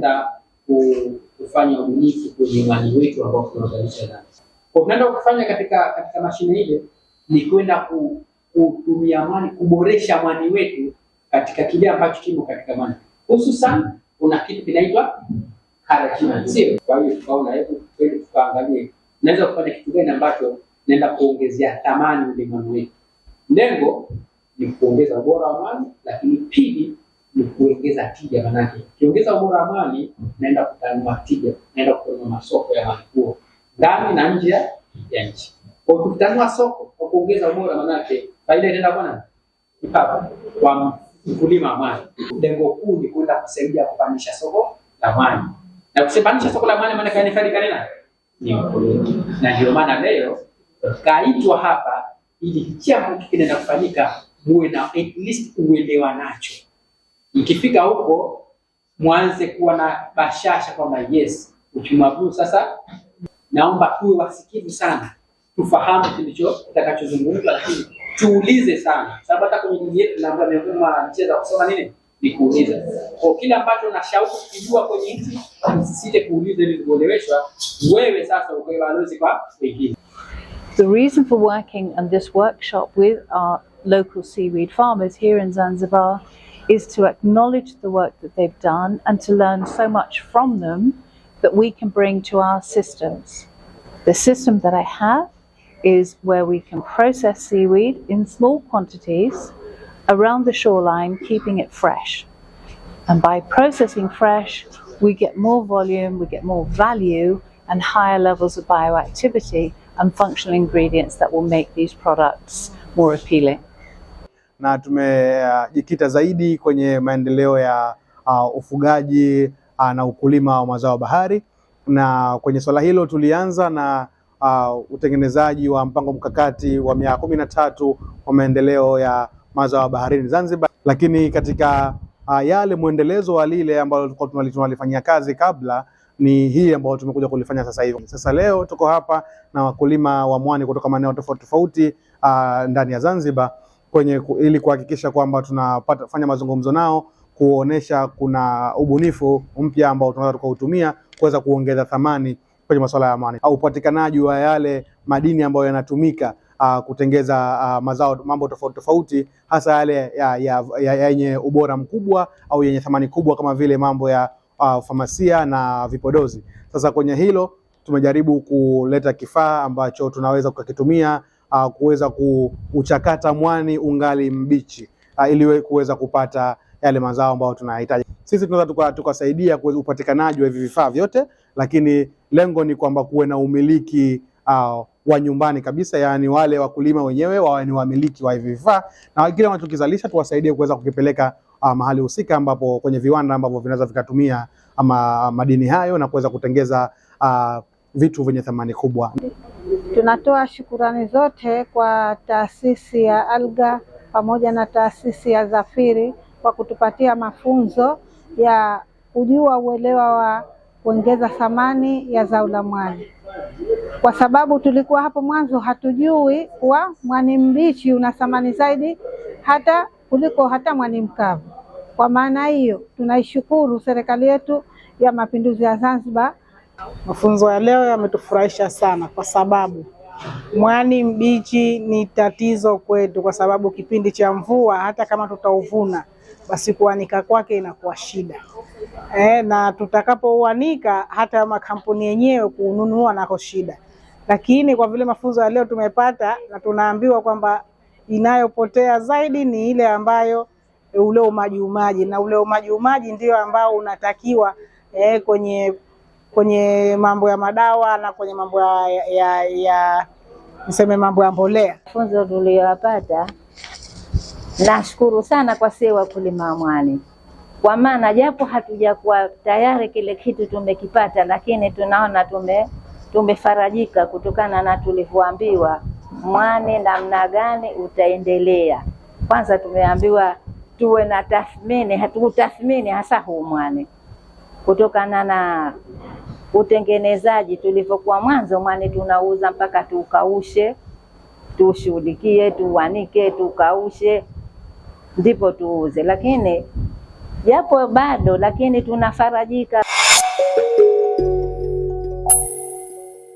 tunakwenda kufanya ubunifu kwenye mwani wetu ambao tunazalisha ndani. Kwa tunaenda kufanya katika mashine ile ni kwenda kutumia mwani, kuboresha mwani wetu katika kile ambacho kimo katika mwani. Hususan kuna kitu kinaitwa karatina, sio? Kwa hiyo tukaona hebu twende tukaangalie naweza kufanya kitu gani ambacho naenda kuongezea thamani ule mwani wetu. Lengo ni kuongeza ubora wa mwani, lakini pili ni kuongeza tija. Manake ukiongeza ubora wa mwani naenda kutanua tija, naenda kutanua masoko ya mwani huo ndani na nje ya nchi. Kwa kutanua soko kwa kuongeza ubora, manake faida inaenda kwa nani? Kwa mkulima wa mwani. Lengo kuu ni kwenda kusaidia kupandisha soko la mwani. Na kusipandisha soko la mwani maana ni faida nini? Ni mkulima. Na ndio maana leo kaitwa hapa ili hichi ambacho kinaenda kufanyika muwe na at least uelewa nacho. Ikifika huko mwanze kuwa na bashasha kwamba yes, uchumi wa bluu sasa naomba tuwe wasikivu sana. Tufahamu kilicho kitakachozungumzwa, lakini tuulize sana. Sababu hata kwenye dini yetu naomba miongoni mwa mchezo kusoma nini? Ni kuuliza. Kwa kila ambacho unashauku kujua kwenye nchi, usisite kuuliza ili kueleweshwa. Wewe sasa ukae balozi kwa wengine. The reason for working on this workshop with our local seaweed farmers here in Zanzibar is to acknowledge the work that they've done and to learn so much from them that we can bring to our systems. The system that I have is where we can process seaweed in small quantities around the shoreline, keeping it fresh. And by processing fresh, we get more volume, we get more value and higher levels of bioactivity and functional ingredients that will make these products more appealing. Na tumejikita zaidi kwenye maendeleo ya ufugaji na ukulima wa mazao bahari, na kwenye swala hilo tulianza na utengenezaji wa mpango mkakati wa miaka 13 wa maendeleo ya mazao baharini Zanzibar, lakini katika yale muendelezo wa lile ambalo tulikuwa tunalifanyia kazi kabla ni hii ambayo tumekuja kulifanya sasa hivi. Sasa leo tuko hapa na wakulima wa mwani kutoka maeneo tofauti tofauti ndani ya Zanzibar ili kuhakikisha kwamba tunafanya mazungumzo nao, kuonesha kuna ubunifu mpya ambao tunaweza tukautumia kuweza kuongeza thamani kwenye masuala ya mwani au upatikanaji wa yale madini ambayo yanatumika kutengeza mazao mambo tofauti tofauti, hasa yale yenye ubora mkubwa au yenye thamani kubwa kama vile mambo ya famasia na vipodozi. Sasa kwenye hilo tumejaribu kuleta kifaa ambacho tunaweza kukitumia kuweza kuchakata mwani ungali mbichi ili kuweza kupata yale mazao ambayo tunahitaji. Sisi tunaweza tukasaidia kwa upatikanaji wa hivi vifaa vyote, lakini lengo ni kwamba kuwe na umiliki wa nyumbani kabisa, yani wale wakulima wenyewe wawe ni wamiliki wa hivi vifaa, na kile wanachokizalisha tuwasaidie kuweza kukipeleka mahali husika ambapo kwenye viwanda ambavyo vinaweza vikatumia madini hayo na kuweza kutengeza vitu vyenye thamani kubwa. Tunatoa shukurani zote kwa taasisi ya Alga pamoja na taasisi ya Zafiri kwa kutupatia mafunzo ya kujua uelewa wa kuongeza thamani ya zao la mwani, kwa sababu tulikuwa hapo mwanzo hatujui kuwa mwani mbichi una thamani zaidi hata kuliko hata mwani mkavu. Kwa maana hiyo tunaishukuru serikali yetu ya Mapinduzi ya Zanzibar. Mafunzo ya leo yametufurahisha sana kwa sababu mwani mbichi ni tatizo kwetu, kwa sababu kipindi cha mvua hata kama tutauvuna basi kuanika kwake inakuwa shida. Na tutakapouanika hata makampuni yenyewe kununua nako shida. Lakini kwa vile mafunzo ya leo tumepata na tunaambiwa kwamba inayopotea zaidi ni ile ambayo ule umaji, na ule umaji ndio ambao unatakiwa kwenye mambo ya madawa na kwenye mambo niseme mambo ya mbolea. Funzo tuliyopata, nashukuru sana kwa sisi wakulima wa mwani, kwa maana japo hatujakuwa tayari kile kitu tumekipata, lakini tunaona tumefarajika kutokana na tulivyoambiwa mwani namna gani utaendelea. Kwanza tumeambiwa tuwe na tathmini, hatutathmini hasa huu mwani kutokana na utengenezaji. Tulivyokuwa mwanzo mwani tunauza mpaka tukaushe, tushughulikie, tuwanike, tukaushe ndipo tuuze, lakini japo bado, lakini tunafarajika.